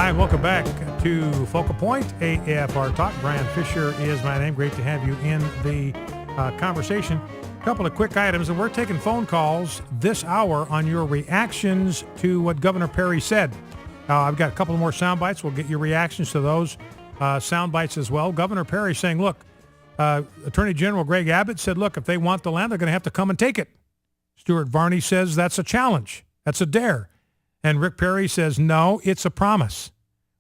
Hi, welcome back to Focal Point, AFR Talk. Brian Fisher is my name. Great to have you in the conversation. A couple of quick items, and we're taking phone calls this hour on your reactions to what Governor Perry said. I've got a couple more sound bites. We'll get your reactions to those sound bites as well. Governor Perry saying, look, Attorney General Greg Abbott said, look, if they want the land, they're going to have to come and take it. Stuart Varney says that's a challenge. That's a dare. And Rick Perry says, no, it's a promise.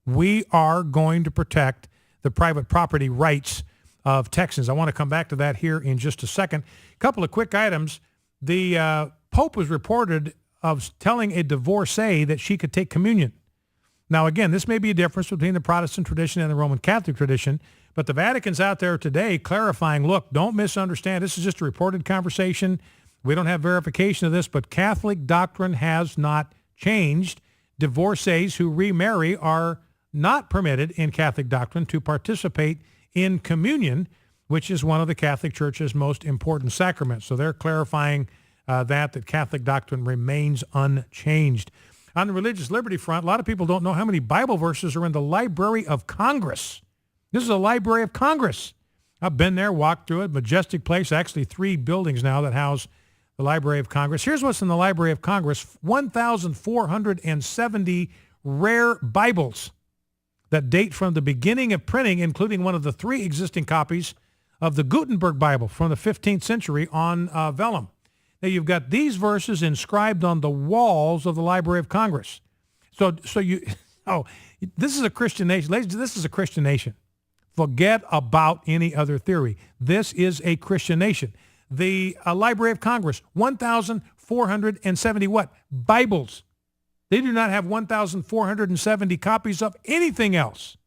We are going to protect the private property rights of Texans. I want to come back to that here in just a second. A couple of quick items. The Pope was reported of telling a divorcee that she could take communion. Now, again, this may be a difference between the Protestant tradition and the Roman Catholic tradition, but the Vatican's out there today clarifying, look, don't misunderstand. This is just a reported conversation. We don't have verification of this, but Catholic doctrine has not changed. Divorcees who remarry are not permitted in Catholic doctrine to participate in communion, which is one of the Catholic Church's most important sacraments. So they're clarifying that Catholic doctrine remains unchanged. On the religious liberty front, a lot of people don't know how many Bible verses are in the Library of Congress. This is a Library of Congress. I've been there, walked through it, majestic place, actually 3 buildings now that house the Library of Congress. Here's what's in the Library of Congress: 1,470 rare Bibles that date from the beginning of printing, including one of the 3 existing copies of the Gutenberg Bible from the 15th century on vellum. Now, you've got these verses inscribed on the walls of the Library of Congress. This is a Christian nation. Ladies, this is a Christian nation. Forget about any other theory. This is a Christian nation. The Library of Congress, 1,470 what? Bibles. They do not have 1,470 copies of anything else.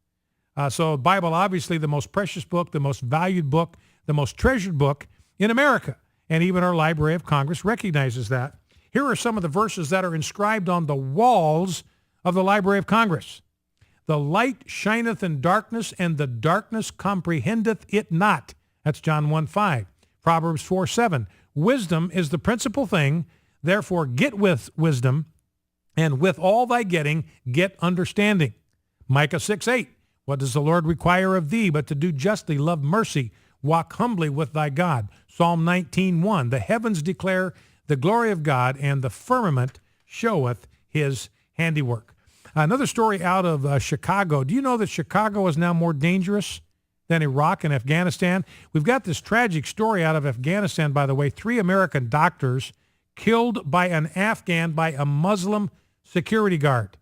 So Bible, obviously the most precious book, the most valued book, the most treasured book in America. And even our Library of Congress recognizes that. Here are some of the verses that are inscribed on the walls of the Library of Congress. The light shineth in darkness, and the darkness comprehendeth it not. That's John 1:5. Proverbs 4:7. Wisdom is the principal thing, therefore get with wisdom, and with all thy getting, get understanding. Micah 6:8. What does the Lord require of thee but to do justly, love mercy, walk humbly with thy God? Psalm 19:1. The heavens declare the glory of God, and the firmament showeth his handiwork. Another story out of Chicago. Do you know that Chicago is now more dangerous than Iraq and Afghanistan? We've got this tragic story out of Afghanistan, by the way. 3 American doctors killed by an Afghan, by a Muslim security guard.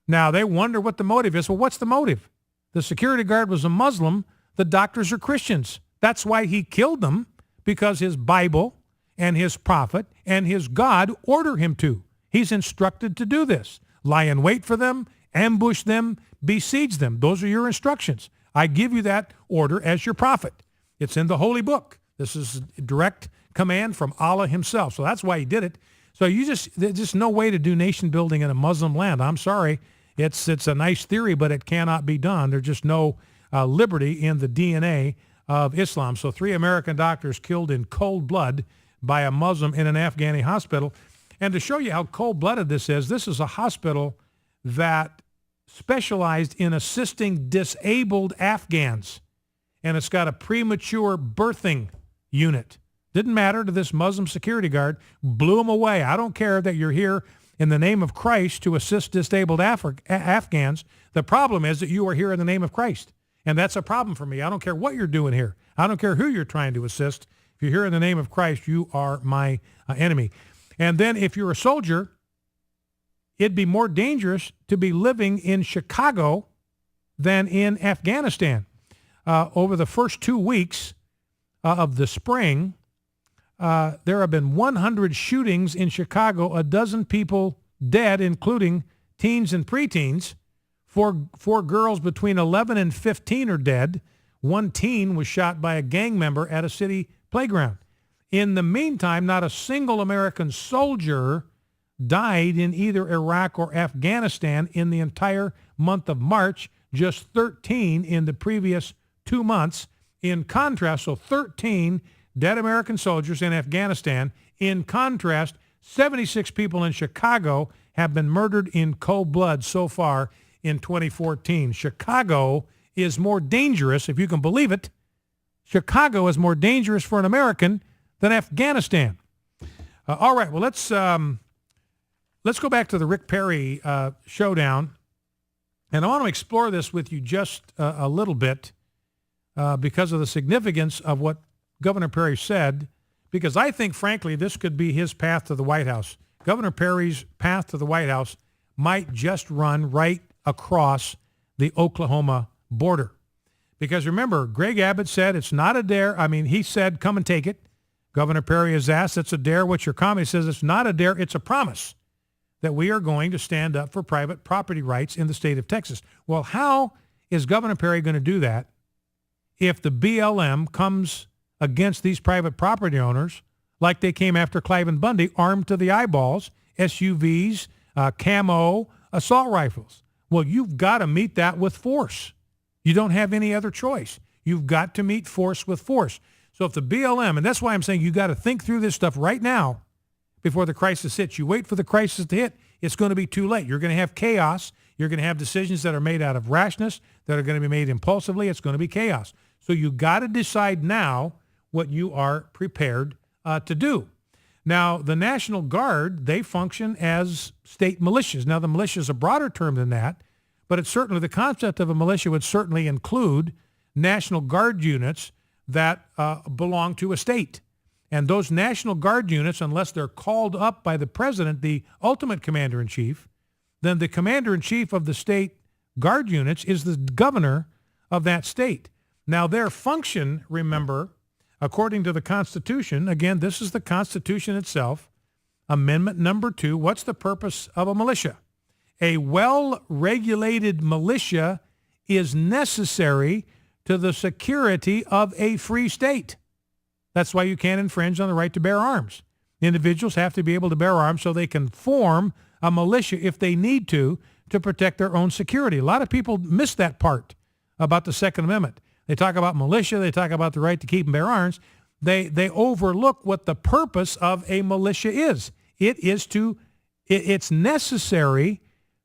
Now, they wonder what the motive is. Well, what's the motive? The security guard was a Muslim. The doctors are Christians. That's why he killed them, because his Bible and his prophet and his God order him to. He's instructed to do this. Lie in wait for them, ambush them, besiege them. Those are your instructions. I give you that order as your prophet. It's in the Holy Book. This is a direct command from Allah himself. So that's why he did it. So there's just no way to do nation building in a Muslim land. I'm sorry. It's a nice theory, but it cannot be done. There's just no liberty in the DNA of Islam. So 3 American doctors killed in cold blood by a Muslim in an Afghani hospital. And to show you how cold-blooded this is a hospital that specialized in assisting disabled Afghans. And it's got a premature birthing unit. Didn't matter to this Muslim security guard, blew them away. I don't care that you're here in the name of Christ to assist disabled Afghans. The problem is that you are here in the name of Christ. And that's a problem for me. I don't care what you're doing here. I don't care who you're trying to assist. If you're here in the name of Christ, you are my enemy. And then if you're a soldier, it'd be more dangerous to be living in Chicago than in Afghanistan. Over the first 2 weeks of the spring, there have been 100 shootings in Chicago, a dozen people dead, including teens and preteens. Four girls between 11 and 15 are dead. 1 teen was shot by a gang member at a city playground. In the meantime, not a single American soldier died in either Iraq or Afghanistan in the entire month of March, just 13 in the previous 2 months. In contrast, so 13 dead American soldiers in Afghanistan. In contrast, 76 people in Chicago have been murdered in cold blood so far in 2014. Chicago is more dangerous, if you can believe it. Chicago is more dangerous for an American than Afghanistan. All right, well, let's go back to the Rick Perry showdown. And I want to explore this with you just a little bit because of the significance of what Governor Perry said, because I think, frankly, this could be his path to the White House. Governor Perry's path to the White House might just run right across the Oklahoma border. Because remember, Greg Abbott said it's not a dare. I mean, he said, come and take it. Governor Perry is asked, it's a dare. What's your comment? He says it's not a dare, it's a promise that we are going to stand up for private property rights in the state of Texas. Well, how is Governor Perry going to do that if the BLM comes against these private property owners like they came after Cliven Bundy, armed to the eyeballs, SUVs, camo, assault rifles? Well, you've got to meet that with force. You don't have any other choice. You've got to meet force with force. So if the BLM, and that's why I'm saying you got to think through this stuff right now before the crisis hits. You wait for the crisis to hit, it's going to be too late. You're going to have chaos. You're going to have decisions that are made out of rashness, that are going to be made impulsively. It's going to be chaos. So you got to decide now what you are prepared to do. Now, the National Guard, they function as state militias. Now, the militia is a broader term than that, but it's certainly, the concept of a militia would certainly include National Guard units that belong to a state. And those National Guard units, unless they're called up by the president, the ultimate commander-in-chief, then the commander-in-chief of the state guard units is the governor of that state. Now, their function, remember, according to the Constitution, again, this is the Constitution itself, Amendment number 2, what's the purpose of a militia? A well-regulated militia is necessary to the security of a free state. That's why you can't infringe on the right to bear arms. Individuals have to be able to bear arms so they can form a militia if they need to protect their own security. A lot of people miss that part about the Second Amendment. They talk about militia, they talk about the right to keep and bear arms. They overlook what the purpose of a militia is. It's necessary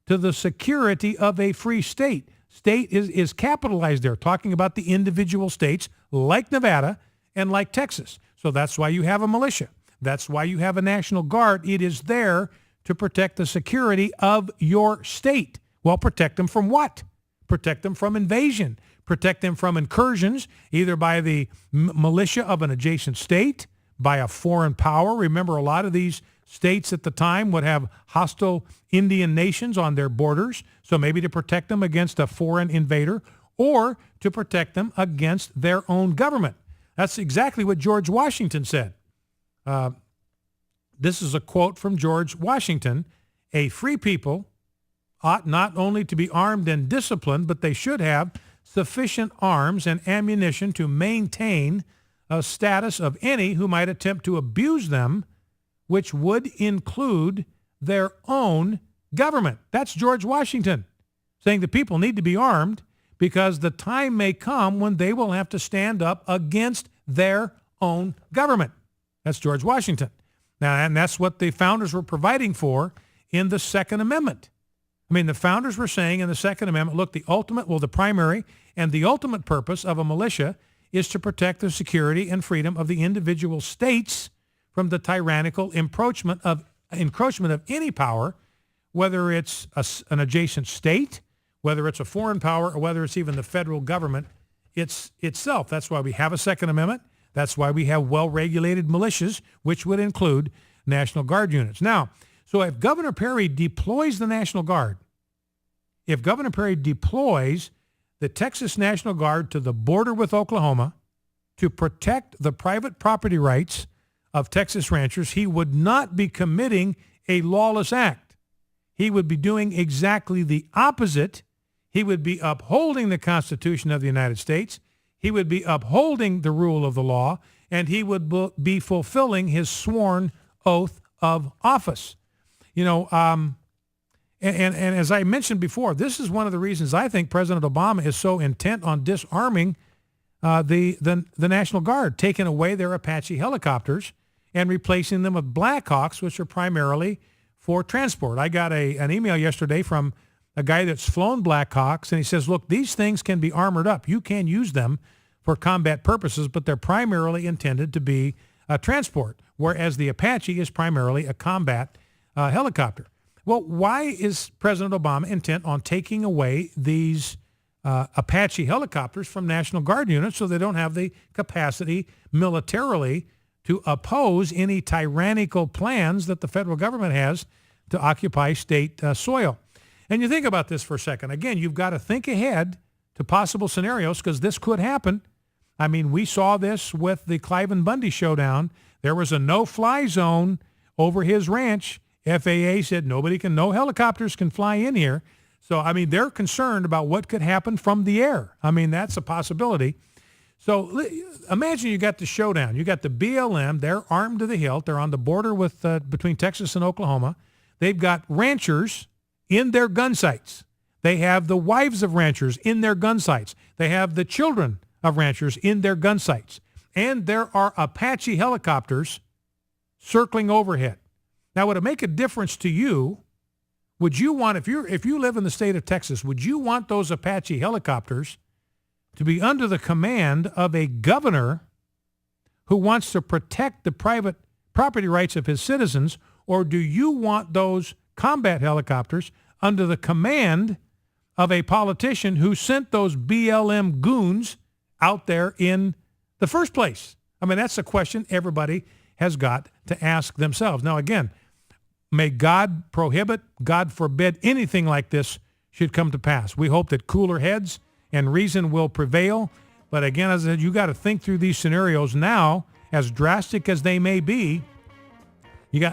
to the security of a free state. State is capitalized there, talking about the individual states like Nevada and like Texas. So that's why you have a militia. That's why you have a National Guard. It is there to protect the security of your state. Well, protect them from what? Protect them from invasion. Protect them from incursions, either by the militia of an adjacent state, by a foreign power. Remember, a lot of these states at the time would have hostile Indian nations on their borders, so maybe to protect them against a foreign invader or to protect them against their own government. That's exactly what George Washington said. This is a quote from George Washington. A free people ought not only to be armed and disciplined, but they should have sufficient arms and ammunition to maintain a status of any who might attempt to abuse them, which would include their own government. That's George Washington saying the people need to be armed because the time may come when they will have to stand up against their own government. That's George Washington. Now, and that's what the founders were providing for in the Second Amendment. I mean, the founders were saying in the Second Amendment, look, the primary and the ultimate purpose of a militia is to protect the security and freedom of the individual states from the tyrannical encroachment of any power, whether it's an adjacent state, whether it's a foreign power, or whether it's even the federal government itself. That's why we have a Second Amendment. That's why we have well-regulated militias, which would include National Guard units. Now, so if Governor Perry deploys the National Guard, if Governor Perry deploys the Texas National Guard to the border with Oklahoma to protect the private property rights of Texas ranchers, he would not be committing a lawless act. He would be doing exactly the opposite. He would be upholding the Constitution of the United States. He would be upholding the rule of the law, and he would be fulfilling his sworn oath of office. You know, and as I mentioned before, this is one of the reasons I think President Obama is so intent on disarming the National Guard, taking away their Apache helicopters and replacing them with Blackhawks, which are primarily for transport. I got an email yesterday from a guy that's flown Black Hawks, and he says, look, these things can be armored up. You can use them for combat purposes, but they're primarily intended to be transport, whereas the Apache is primarily a combat helicopter. Well, why is President Obama intent on taking away these Apache helicopters from National Guard units so they don't have the capacity militarily to oppose any tyrannical plans that the federal government has to occupy state soil? And you think about this for a second. Again, you've got to think ahead to possible scenarios because this could happen. I mean, we saw this with the Cliven Bundy showdown. There was a no-fly zone over his ranch. FAA said no helicopters can fly in here. So, I mean, they're concerned about what could happen from the air. I mean, that's a possibility. So imagine you got the showdown. You got the BLM. They're armed to the hilt. They're on the border with between Texas and Oklahoma. They've got ranchers in their gun sights. They have the wives of ranchers in their gun sights. They have the children of ranchers in their gun sights. And there are Apache helicopters circling overhead. Now, would it make a difference to you? Would you want, if you live in the state of Texas, would you want those Apache helicopters to be under the command of a governor who wants to protect the private property rights of his citizens, or do you want those combat helicopters under the command of a politician who sent those BLM goons out there in the first place? I mean, that's a question everybody has got to ask themselves. Now, again, may God prohibit, God forbid, anything like this should come to pass. We hope that cooler heads and reason will prevail. But again, as I said, you got to think through these scenarios now, as drastic as they may be.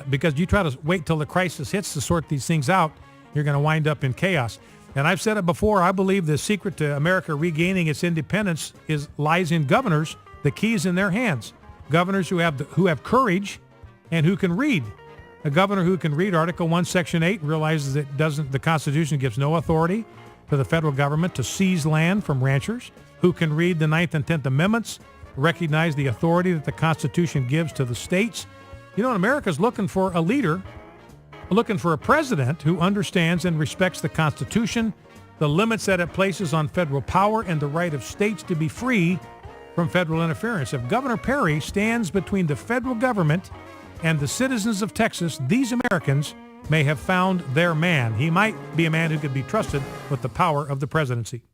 Because you try to wait till the crisis hits to sort these things out, you're going to wind up in chaos. And I've said it before, I believe the secret to America regaining its independence lies in governors. The key is in their hands. Governors who have courage and who can read. A governor who can read Article 1, Section 8 realizes the Constitution gives no authority to the federal government to seize land from ranchers, who can read the 9th and 10th Amendments, recognize the authority that the Constitution gives to the states. You know, America's looking for a leader, looking for a president who understands and respects the Constitution, the limits that it places on federal power, and the right of states to be free from federal interference. If Governor Perry stands between the federal government and the citizens of Texas, these Americans may have found their man. He might be a man who could be trusted with the power of the presidency.